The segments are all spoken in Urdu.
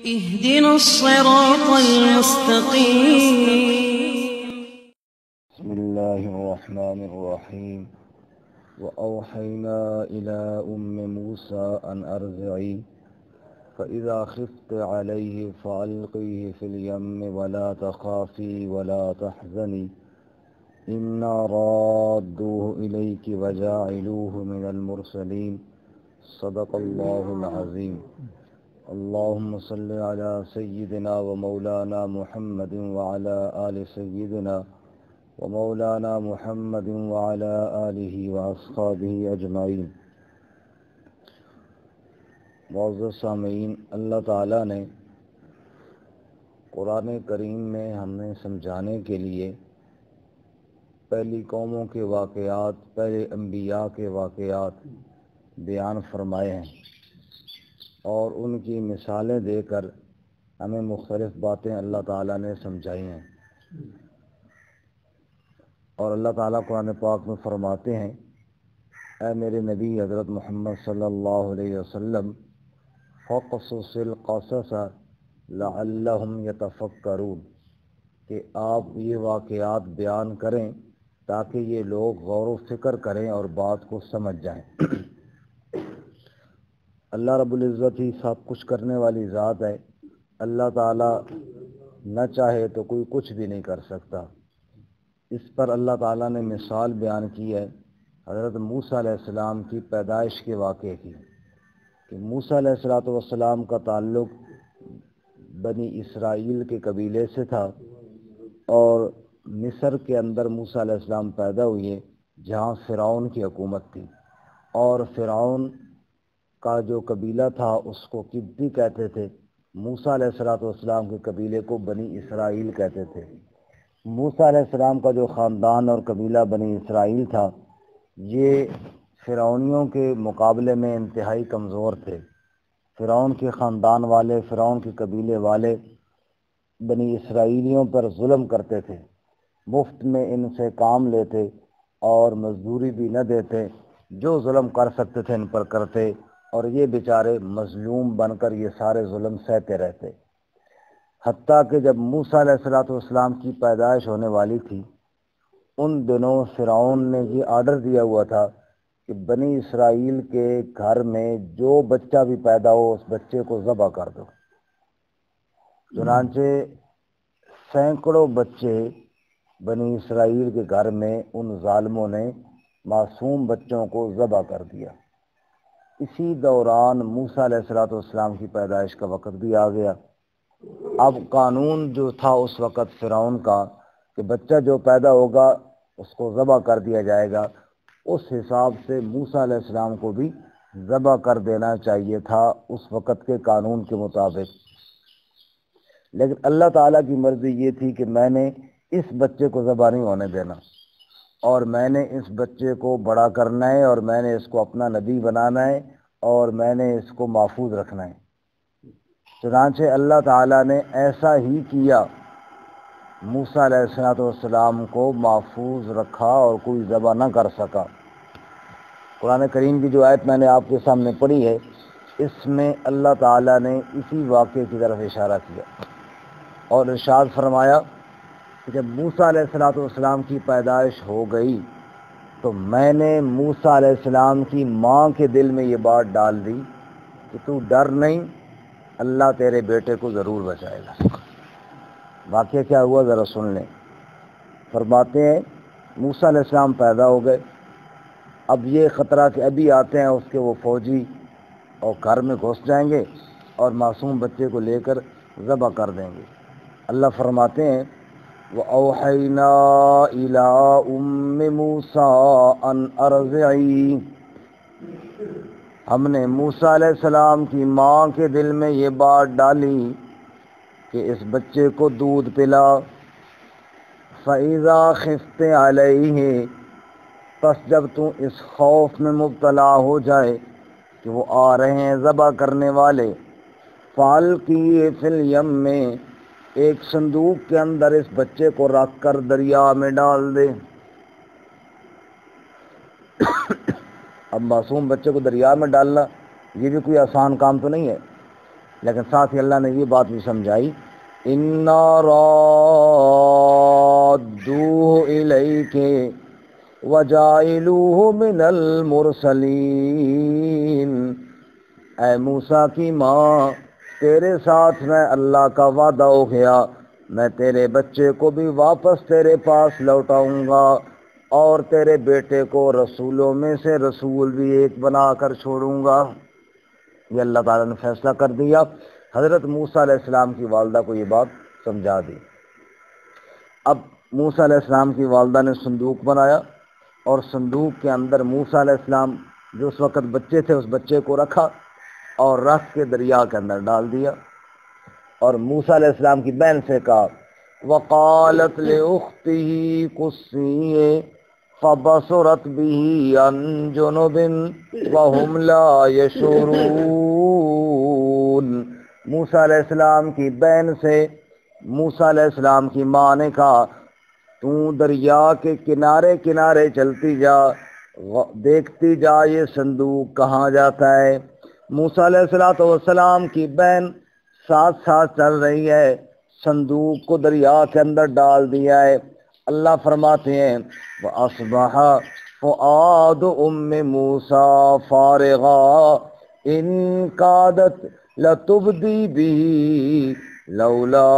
اهدنا الصراط المستقيم. بسم الله الرحمن الرحيم. وأوحينا إلى موسى أن أرضعيه فإذا خفت عليه فألقيه في اليم ولا تخافي ولا تحزني إنا رادوه إليك وجاعلوه من المرسلين صدق الله العظيم. اللهم صل على سيدنا ومولانا محمد وعلى آل سيدنا ومولانا محمد وعلى آلہ وأصحابہ اجمعین. معزز سامعین، اللہ تعالیٰ نے قرآن کریم میں ہمیں سمجھانے کے لیے پہلی قوموں کے واقعات، پہلے انبیاء کے واقعات بیان فرمائے ہیں اور ان کی مثالیں دے کر ہمیں مختلف باتیں اللہ تعالیٰ نے سمجھائی ہیں. اور اللہ تعالیٰ قرآن پاک میں فرماتے ہیں، اے میرے نبی حضرت محمد صلی اللہ علیہ وسلم، فَقْصُصِ الْقَصَصَ لَعَلَّهُمْ يَتَفَكَّرُونَ، کہ آپ یہ واقعات بیان کریں تاکہ یہ لوگ غور و فکر کریں اور بات کو سمجھ جائیں. اللہ رب العزت ہی سب کچھ کرنے والی ذات ہے. اللہ تعالیٰ نہ چاہے تو کوئی کچھ بھی نہیں کر سکتا. اس پر اللہ تعالیٰ نے مثال بیان کی ہے حضرت موسیٰ علیہ السلام کی پیدائش کے واقعے کی، کہ موسیٰ علیہ السلام کا تعلق بنی اسرائیل کے قبیلے سے تھا اور مصر کے اندر موسیٰ علیہ السلام پیدا ہوئے جہاں فرعون کی حکومت تھی، اور فرعون کا جو قبیلہ تھا اس کو قبطی کہتے تھے. موسیٰ علیہ السلام کے قبیلے کو بنی اسرائیل کہتے تھے. موسیٰ علیہ السلام کا جو خاندان اور قبیلہ بنی اسرائیل تھا یہ فرعونیوں کے مقابلے میں انتہائی کمزور تھے. فرعون کے خاندان والے، فرعون کے قبیلے والے بنی اسرائیلیوں پر ظلم کرتے تھے، مفت میں ان سے کام لیتے اور مزدوری بھی نہ دیتے، جو ظلم کر سکتے تھے ان پر کرتے، اور یہ بیچارے مظلوم بن کر یہ سارے ظلم سہتے رہتے. حتیٰ کہ جب موسیٰ علیہ السلام کی پیدائش ہونے والی تھی، ان دنوں فرعون نے یہ آرڈر دیا ہوا تھا کہ بنی اسرائیل کے گھر میں جو بچہ بھی پیدا ہو اس بچے کو ذبح کر دو. چنانچہ سینکڑوں بچے بنی اسرائیل کے گھر میں ان ظالموں نے معصوم بچوں کو ذبح کر دیا. اسی دوران موسیٰ علیہ السلام کی پیدائش کا وقت بھی آ گیا. اب قانون جو تھا اس وقت فرعون کا کہ بچہ جو پیدا ہوگا اس کو ذبح کر دیا جائے گا، اس حساب سے موسیٰ علیہ السلام کو بھی ذبح کر دینا چاہیے تھا اس وقت کے قانون کے مطابق. لیکن اللہ تعالیٰ کی مرضی یہ تھی کہ میں نے اس بچے کو ذبح نہیں ہونے دینا، اور میں نے اس بچے کو بڑا کرنا ہے، اور میں نے اس کو اپنا نبی بنانا ہے، اور میں نے اس کو محفوظ رکھنا ہے. چنانچہ اللہ تعالیٰ نے ایسا ہی کیا، موسیٰ علیہ السلام کو محفوظ رکھا اور کوئی ذبح نہ کر سکا. قرآن کریم کی جو آیت میں نے آپ کے سامنے پڑھی ہے اس میں اللہ تعالیٰ نے اسی واقعے کی طرف اشارہ کیا اور ارشاد فرمایا کہ جب موسیٰ علیہ السلام کی پیدائش ہو گئی تو میں نے موسیٰ علیہ السلام کی ماں کے دل میں یہ بات ڈال دی کہ تو ڈر نہیں، اللہ تیرے بیٹے کو ضرور بچائے گا. واقعہ کیا ہوا ذرا سن لیں. فرماتے ہیں موسیٰ علیہ السلام پیدا ہو گئے. اب یہ خطرہ کہ ابھی آتے ہیں اس کے وہ فوجی اور گھر میں گھس جائیں گے اور معصوم بچے کو لے کر ذبح کر دیں گے. اللہ فرماتے ہیں وَأَوْحَيْنَا إِلَىٰ أُمِّ مُوسَىٰ أَنْ أَرْضِعِيهِ، ہم نے موسیٰ علیہ السلام کی ماں کے دل میں یہ بات ڈالی کہ اس بچے کو دودھ پلا. فَإِذَا خِفْتِ عَلَيْهِ، پس جب تو اس خوف میں مبتلا ہو جائے کہ وہ آ رہے ہیں ذبح کرنے والے، فَأَلْقِیہِ فِی الْیَمِّ، ایک صندوق کے اندر اس بچے کو رکھ کر دریا میں ڈال دے. اب معصوم بچے کو دریا میں ڈالنا یہ بھی کوئی آسان کام تو نہیں ہے. لیکن ساتھ ہی اللہ نے یہ بات بھی سمجھائی اِنَّا رَادُّوهُ إِلَيْكَ وَجَاعِلُوهُ مِنَ الْمُرْسَلِينَ، اے موسیٰ کی ماں، تیرے ساتھ میں اللہ کا وعدہ ہو گیا، میں تیرے بچے کو بھی واپس تیرے پاس لوٹاؤں گا اور تیرے بیٹے کو رسولوں میں سے رسول بھی ایک بنا کر چھوڑوں گا۔ یہ اللہ تعالیٰ نے فیصلہ کر دیا۔ حضرت موسیٰ علیہ السلام کی والدہ کو یہ بات سمجھا دی۔ اب موسیٰ علیہ السلام کی والدہ نے صندوق بنایا اور صندوق کے اندر موسیٰ علیہ السلام جو اس وقت بچے تھے اس بچے کو رکھا اور رکھ کے دریا کے اندر ڈال دیا، اور موسیٰ علیہ السلام کی بہن سے کہا وَقَالَتْ لِأُخْتِهِ قُصِّيهِ فَبَصُرَتْ بِهِ عَنْ جُنُبٍ وَهُمْ لَا يَشْعُرُونَ۔ موسیٰ علیہ السلام کی بہن سے موسیٰ علیہ السلام کی ماں نے کہا تو دریا کے کنارے کنارے چلتی جا، دیکھتی جا یہ صندوق کہاں جاتا ہے۔ موسیٰ علیہ السلام کی بہن ساتھ ساتھ چل رہی ہے، صندوق کو دریا کے اندر ڈال دیا ہے۔ اللہ فرماتے ہیں وَأَصْبَحَ فُؤَادُ أُمِّ مُوسَىٰ فَارِغًا إِن كَادَتْ لَتُبْدِي بِهِ لَوْلَا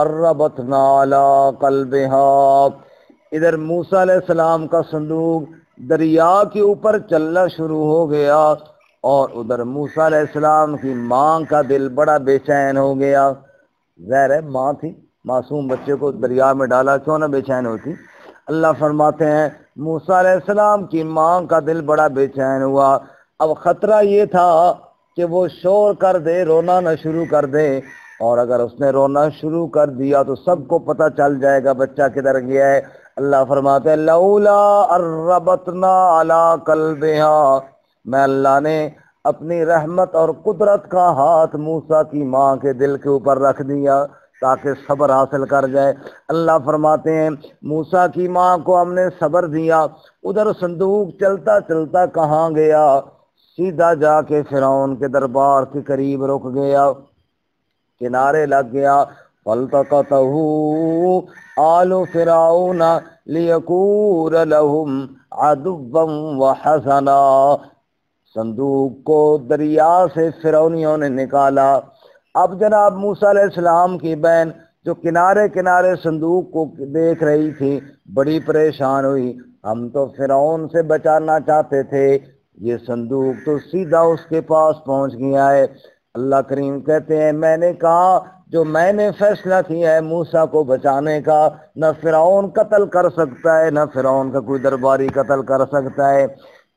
أَن رَّبَطْنَا عَلَىٰ قَلْبِهَا۔ ادھر موسیٰ علیہ السلام کا صندوق دریا کے اوپر چلنا شروع ہو گیا اور ادھر موسیٰ علیہ السلام کی ماں کا دل بڑا بے چین ہو گیا۔ ظاہر ہے ماں تھی، معصوم بچے کو دریا میں ڈالا، کیوں نہ بے چین ہوتی۔ اللہ فرماتے ہیں موسیٰ علیہ السلام کی ماں کا دل بڑا بے چین ہوا۔ اب خطرہ یہ تھا کہ وہ شور کر دے، رونا نہ شروع کر دے، اور اگر اس نے رونا شروع کر دیا تو سب کو پتہ چل جائے گا بچہ کدھر گیا ہے۔ اللہ فرماتے ہیں لولا اربتنا علی قلبہا، میں اللہ نے اپنی رحمت اور قدرت کا ہاتھ موسیٰ کی ماں کے دل کے اوپر رکھ دیا تاکہ صبر حاصل کر جائے۔ اللہ فرماتے ہیں موسیٰ کی ماں کو ہم نے صبر دیا، ادھر صندوق چلتا چلتا کہاں گیا، سیدھا جا کے فرعون کے دربار کے قریب رک گیا، کنارے لگ گیا۔ فَالْتَقَطَهُ آلُ فِرْعَوْنَ لِيَكُونَ لَهُمْ عَدُوًّا وَحَزَنًا، صندوق کو دریا سے فرعونیوں نے نکالا۔ اب جناب موسیٰ علیہ السلام کی بہن جو کنارے کنارے صندوق کو دیکھ رہی تھی بڑی پریشان ہوئی، ہم تو فرعون سے بچانا چاہتے تھے، یہ صندوق تو سیدھا اس کے پاس پہنچ گیا ہے۔ اللہ کریم کہتے ہیں میں نے کہا جو میں نے فیصلہ کیا ہے موسیٰ کو بچانے کا، نہ فرعون قتل کر سکتا ہے نہ فرعون کا کوئی درباری قتل کر سکتا ہے۔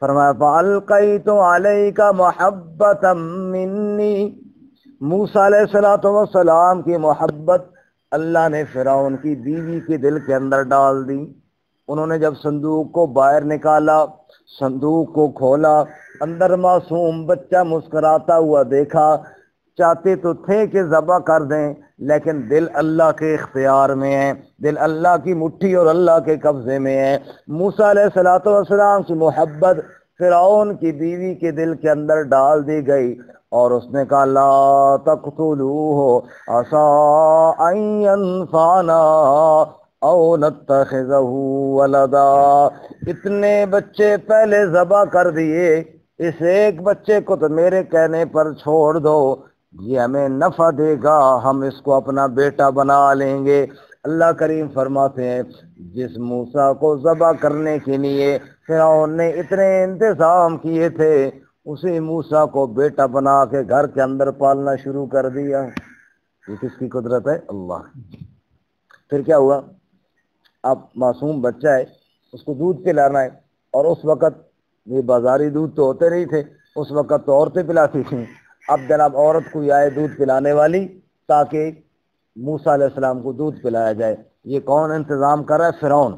فرمایا فَأَلْقَيْتُ عَلَيْكَ مَحَبَّةً مِّنِّي، موسیٰ علیہ السلام کی محبت اللہ نے فرعون کی بیوی کے دل کے اندر ڈال دی۔ انہوں نے جب صندوق کو باہر نکالا، صندوق کو کھولا، اندر معصوم بچہ مسکراتا ہوا دیکھا، چاہتے تو تھے کہ ذبح کر دیں لیکن دل اللہ کے اختیار میں ہے، دل اللہ کی مٹھی اور اللہ کے قبضے میں ہے۔ موسیٰ علیہ السلام کی محبت فرعون کی بیوی کے دل کے اندر ڈال دی گئی اور اس نے کہا لا تقتلوہ عسیٰ ان ینفعنا او نتخذہ ولدا، اتنے بچے پہلے ذبح کر دیے، اس ایک بچے کو تو میرے کہنے پر چھوڑ دو، یہ ہمیں نفع دے گا، ہم اس کو اپنا بیٹا بنا لیں گے۔ اللہ کریم فرماتے ہیں جس موسیٰ کو ذبح کرنے کے لیے فرعون نے اتنے انتظام کیے تھے، اسی موسیٰ کو بیٹا بنا کے گھر کے اندر پالنا شروع کر دیا۔ یہ کس کی قدرت ہے؟ اللہ۔ پھر کیا ہوا؟ اب معصوم بچہ ہے، اس کو دودھ پلانا ہے، اور اس وقت یہ بازاری دودھ تو ہوتے نہیں تھے، اس وقت تو عورتیں پلاتی تھیں۔ اب جناب عورت کوئی آئے دودھ پلانے والی تاکہ موسیٰ علیہ السلام کو دودھ پلایا جائے۔ یہ کون انتظام کر رہا ہے؟ فرعون۔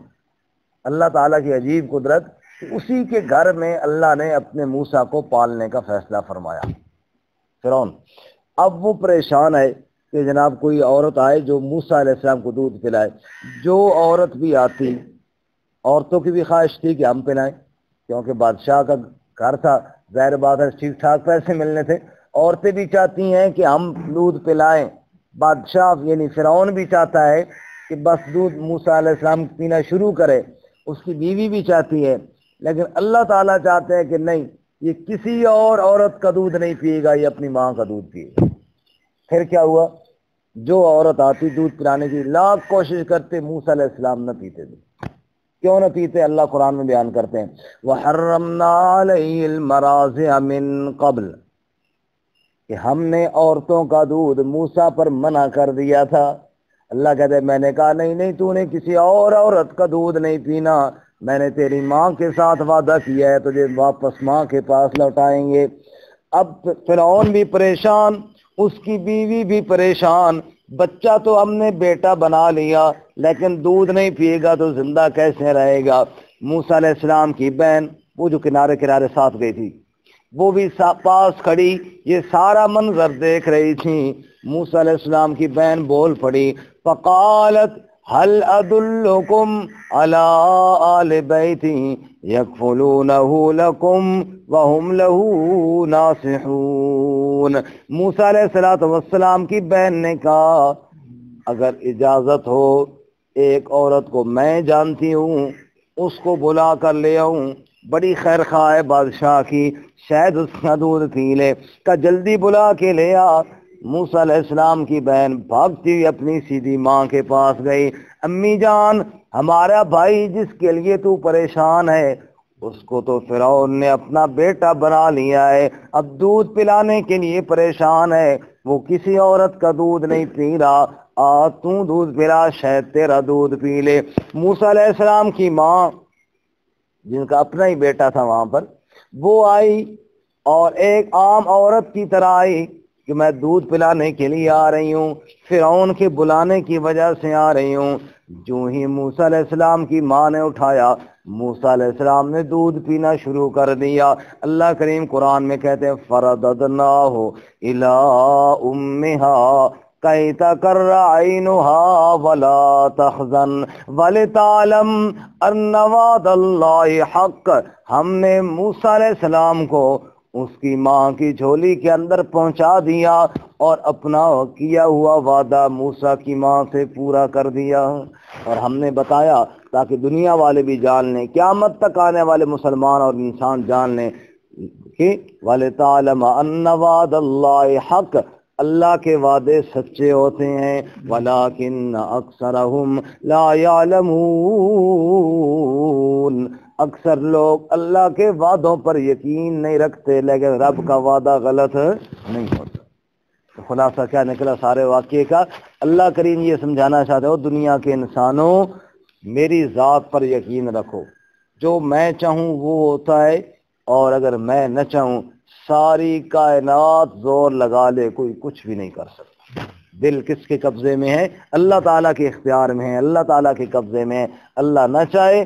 اللہ تعالیٰ کی عجیب قدرت، اسی کے گھر میں اللہ نے اپنے موسیٰ کو پالنے کا فیصلہ فرمایا۔ فرعون اب وہ پریشان ہے کہ جناب کوئی عورت آئے جو موسیٰ علیہ السلام کو دودھ پلائے۔ جو عورت بھی آتی، عورتوں کی بھی خواہش تھی کہ ہم پلائیں، کیونکہ بادشاہ کا گھر تھا، ظاہر بات ہے ٹھیک ٹھاک پیسے ملنے تھے، عورتیں بھی چاہتی ہیں کہ ہم دودھ پلائیں، بادشاہ یعنی فرعون بھی چاہتا ہے کہ بس دودھ موسیٰ علیہ السلام پینا شروع کرے، اس کی بیوی بھی چاہتی ہے، لیکن اللہ تعالیٰ چاہتے ہیں کہ نہیں، یہ کسی اور عورت کا دودھ نہیں پیے گا، یہ اپنی ماں کا دودھ پیے گا۔ پھر کیا ہوا؟ جو عورت آتی دودھ پلانے کی لاکھ کوشش کرتے، موسیٰ علیہ السلام نہ پیتے تھے۔ کیوں نہ پیتے؟ اللہ قرآن میں بیان کرتے ہیں وَحَرَّمْنَا عَلَيْهِ الْمَرَاضِعَ مِن قَبْلِ، کہ ہم نے عورتوں کا دودھ موسیٰ پر منع کر دیا تھا۔ اللہ کہتے ہیں میں نے کہا نہیں تو نے کسی اور عورت کا دودھ نہیں پینا، میں نے تیری ماں کے ساتھ وعدہ کیا ہے تجھے واپس ماں کے پاس لوٹائیں گے۔ اب فرعون بھی پریشان، اس کی بیوی بھی پریشان، بچہ تو ہم نے بیٹا بنا لیا لیکن دودھ نہیں پیے گا تو زندہ کیسے رہے گا؟ موسیٰ علیہ السلام کی بہن وہ جو کنارے کنارے ساتھ گئی تھی وہ بھی پاس کھڑی، یہ سارا منظر دیکھ رہی تھی۔ موسیٰ علیہ السلام کی بہن بول پڑی فقالت هل ادلکم علی آل بیت یکفلونہ لکم وہم لہ ناصحون۔ موسیٰ علیہ السلام کی بہن نے کہا اگر اجازت ہو ایک عورت کو میں جانتی ہوں، اس کو بلا کر لے آؤں، بڑی خیر خواہ ہے بادشاہ کی، شاید اس کا دودھ پی لے، کا جلدی بلا کے لے آ۔ موسیٰ علیہ السلام کی بہن بھاگتی ہوئی اپنی سیدھی ماں کے پاس گئی، امی جان ہمارا بھائی جس کے لیے تو پریشان ہے اس کو تو فرعون نے اپنا بیٹا بنا لیا ہے، اب دودھ پلانے کے لیے پریشان ہے، وہ کسی عورت کا دودھ نہیں پی رہا، آ تو دودھ پلا، شاید تیرا دودھ پی لے۔ موسیٰ علیہ السلام کی ماں جن کا اپنا ہی بیٹا تھا وہاں پر، وہ آئی اور ایک عام عورت کی طرح آئی کہ میں دودھ پلانے کے لیے آ رہی ہوں، فرعون کے بلانے کی وجہ سے آ رہی ہوں۔ جو ہی موسیٰ علیہ السلام کی ماں نے اٹھایا، موسیٰ علیہ السلام نے دودھ پینا شروع کر دیا۔ اللہ کریم قرآن میں کہتے ہیں فَرَدَدْنَاهُ إِلَىٰ أُمِّهَا كَيْ تَقَرَّ عَيْنُهَا وَلَا تَحْزَنَ وَلِتَعْلَمَ أَنَّ وَعْدَ اللَّهِ حَقٌّ۔ ہم نے موسیٰ علیہ السلام کو اس کی ماں کی جھولی کے اندر پہنچا دیا اور اپنا کیا ہوا وعدہ موسیٰ کی ماں سے پورا کر دیا، اور ہم نے بتایا تاکہ دنیا والے بھی جان لیں، قیامت تک آنے والے مسلمان اور انسان جان لیں کہ وَلِتَعْلَمَ أَنَّ وَعْدَ اللَّهِ حَقٌّ، اللہ کے وعدے سچے ہوتے ہیں، وَلَٰكِنَّ أَكْثَرَهُمْ لَا يَعْلَمُونَ، اکثر لوگ اللہ کے وعدوں پر یقین نہیں رکھتے، لیکن رب کا وعدہ غلط نہیں ہوتا۔ تو خلاصہ کیا نکلا سارے واقعے کا؟ اللہ کریم یہ سمجھانا چاہتے ہو دنیا کے انسانوں میری ذات پر یقین رکھو، جو میں چاہوں وہ ہوتا ہے، اور اگر میں نہ چاہوں ساری کائنات زور لگا لے کوئی کچھ بھی نہیں کر سکتا۔ دل کس کے قبضے میں ہے؟ اللہ تعالیٰ کے اختیار میں ہے، اللہ تعالیٰ کے قبضے میں ہے، اللہ نہ چاہے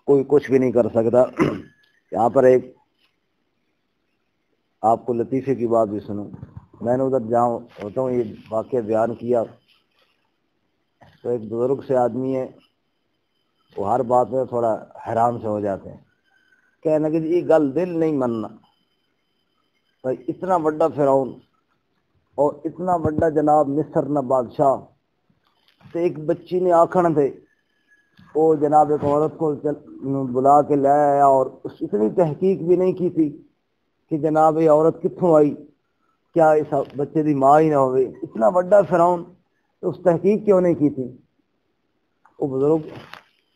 کوئی کچھ بھی نہیں کر سکتا۔ یہاں پر ایک آپ کو لطیفے کی بات بھی سنوں، میں نے ادھر جہاں ہوتا ہوں یہ واقعہ بیان کیا تو ایک بزرگ سے آدمی ہے، وہ ہر بات میں تھوڑا حیران سے ہو جاتے ہیں، کہنے کہ یہ گل دل نہیں مننا، اتنا بڑا فرعون اور اتنا بڑا جناب مصر نہ بادشاہ، تو ایک بچی نے آکھن تھے وہ جناب ایک عورت کو بلا کے لے آیا، اور اس اتنی تحقیق بھی نہیں کی تھی کہ جناب یہ عورت کتوں آئی، کیا اس بچے دی ماں ہی نہ ہوئے، اتنا بڑا فرعون، تو اس تحقیق کیوں نہیں کی تھی؟ وہ بزرگ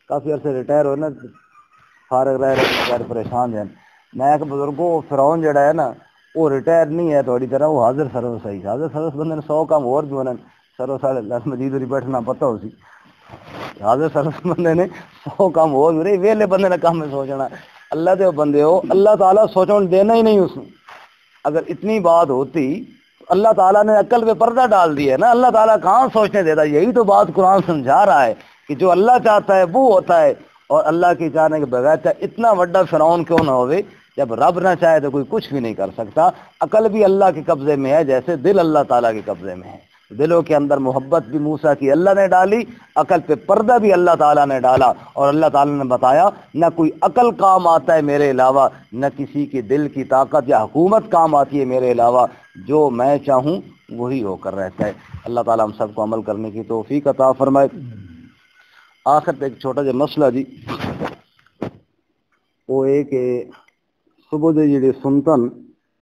کافی عرصے ریٹائر ہوئے نا، فارغ رہ رہے پریشان ہیں، میں ایک بزرگوں فرعون جڑا ہے نا وہ ریٹائر نہیں ہے تھوڑی طرح، وہ حاضر سروس ہے، حاضر سروس بندے نے 100 کام اور بھی ہونے سرو سارے لس مجید ہوئی بیٹھنا پتہ ہو سی، حاضر سروس بندے نے 100 کام اور بھی رہی، ویلے بندے نے کام میں سوچنا، اللہ دے بندے ہو اللہ تعالیٰ سوچوں دینا ہی نہیں اس نے، اگر اتنی بات ہوتی اللہ تعالیٰ نے عقل پہ پردہ ڈال دیا ہے نا، اللہ تعالیٰ کہاں سوچنے دیتا، یہی تو بات قرآن سمجھا رہا ہے کہ جو اللہ چاہتا ہے وہ ہوتا ہے، اور اللہ کے چاہنے کے بغیر چاہے اتنا بڑا فرعون کیوں نہ ہوئے، جب رب نہ چاہے تو کوئی کچھ بھی نہیں کر سکتا۔ عقل بھی اللہ کے قبضے میں ہے جیسے دل اللہ تعالیٰ کے قبضے میں ہے۔ دلوں کے اندر محبت بھی موسیٰ کی اللہ نے ڈالی، عقل پہ پردہ بھی اللہ تعالیٰ نے ڈالا، اور اللہ تعالیٰ نے بتایا نہ کوئی عقل کام آتا ہے میرے علاوہ، نہ کسی کے دل کی طاقت یا حکومت کام آتی ہے میرے علاوہ، جو میں چاہوں وہی ہو کر رہتا ہے۔ اللہ تعالیٰ ہم سب کو عمل کرنے کی توفیق عطا فرمائے۔ آخر پہ ایک چھوٹا جا مسئلہ جی، وہ ایک صبح جی سنتن